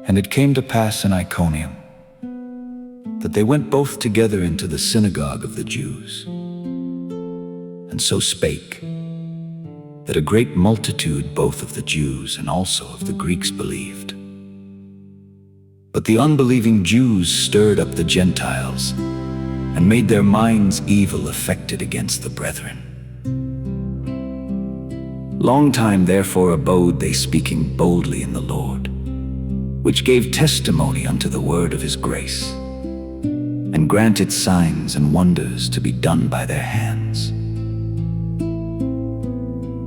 And it came to pass in Iconium that they went both together into the synagogue of the Jews, and so spake, that a great multitude both of the Jews and also of the Greeks believed. But the unbelieving Jews stirred up the Gentiles, and made their minds evil affected against the brethren. Long time therefore abode they, speaking boldly in the Lord, which gave testimony unto the word of his grace, and granted signs and wonders to be done by their hands.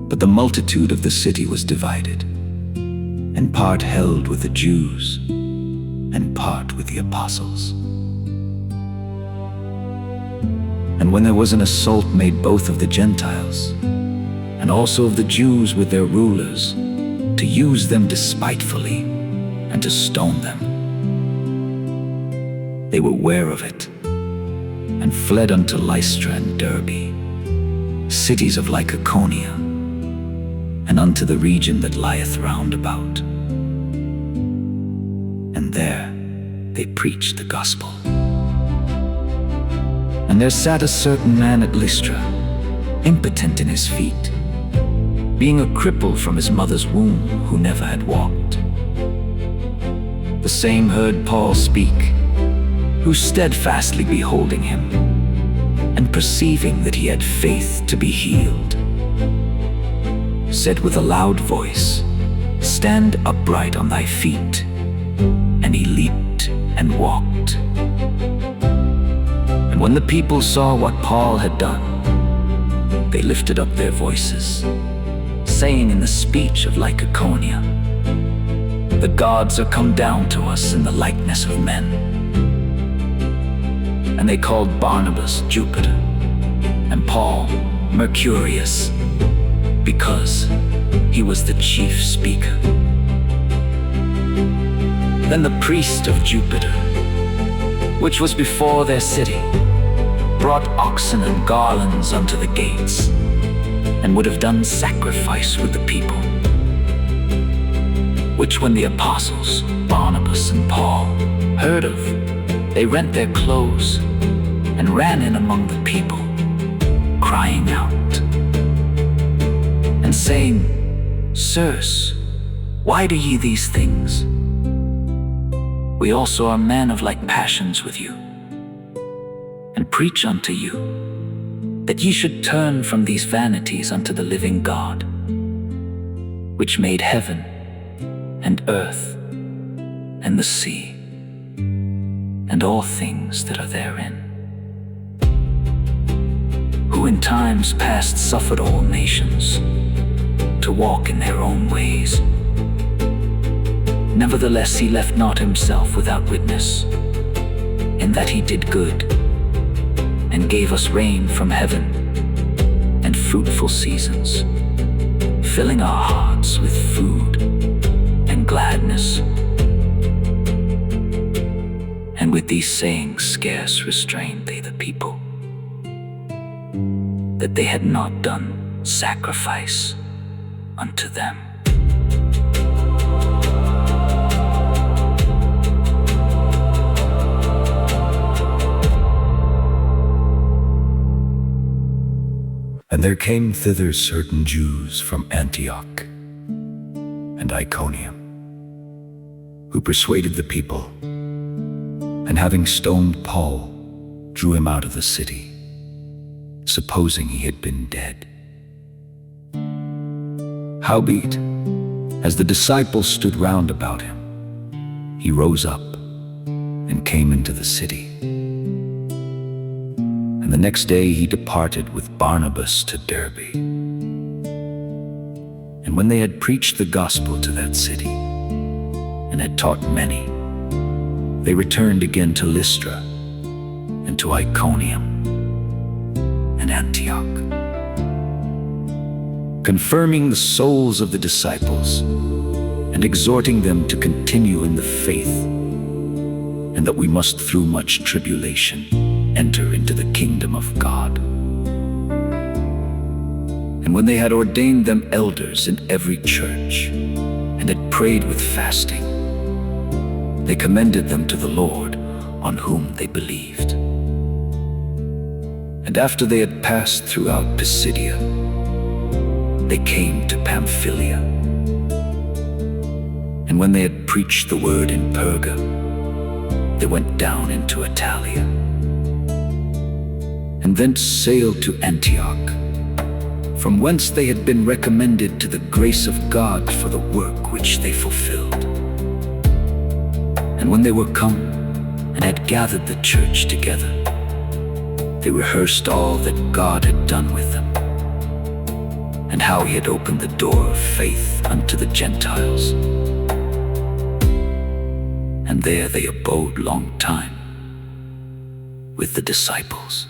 But the multitude of the city was divided, and part held with the Jews, and part with the apostles. And when there was an assault made both of the Gentiles, and also of the Jews with their rulers, to use them despitefully, and to stone them, they were ware of it, and fled unto Lystra and Derbe, cities of Lycaonia, and unto the region that lieth round about. And there they preached the gospel. And there sat a certain man at Lystra, impotent in his feet, being a cripple from his mother's womb, who never had walked. The same heard Paul speak, who steadfastly beholding him, and perceiving that he had faith to be healed, said with a loud voice, Stand upright on thy feet. And he leaped and walked. And when the people saw what Paul had done, they lifted up their voices, saying in the speech of Lycaonia, The gods are come down to us in the likeness of men. And they called Barnabas Jupiter, and Paul Mercurius, because he was the chief speaker. Then the priest of Jupiter, which was before their city, brought oxen and garlands unto the gates, and would have done sacrifice with the people. Which when the apostles, Barnabas and Paul, heard of, they rent their clothes, and ran in among the people, crying out, and saying, Sirs, why do ye these things? We also are men of like passions with you, and preach unto you, that ye should turn from these vanities unto the living God, which made heaven, and earth, and the sea, and all things that are therein, who in times past suffered all nations to walk in their own ways. Nevertheless he left not himself without witness, in that he did good, and gave us rain from heaven, and fruitful seasons, filling our hearts with food and gladness. And with these sayings scarce restrained they the people, that they had not done sacrifice unto them. And there came thither certain Jews from Antioch and Iconium, who persuaded the people, and having stoned Paul, drew him out of the city, supposing he had been dead. Howbeit, as the disciples stood round about him, he rose up and came into the city. And the next day he departed with Barnabas to Derbe. And when they had preached the gospel to that city, and had taught many, they returned again to Lystra, and to Iconium, and Antioch, confirming the souls of the disciples, and exhorting them to continue in the faith, and that we must through much tribulation enter into the kingdom of God. And when they had ordained them elders in every church, and had prayed with fasting, they commended them to the Lord, on whom they believed. And after they had passed throughout Pisidia, they came to Pamphylia. And when they had preached the word in Perga, they went down into Italia, and thence sailed to Antioch, from whence they had been recommended to the grace of God for the work which they fulfilled. And when they were come and had gathered the church together, they rehearsed all that God had done with them, and how he had opened the door of faith unto the Gentiles. And there they abode long time with the disciples.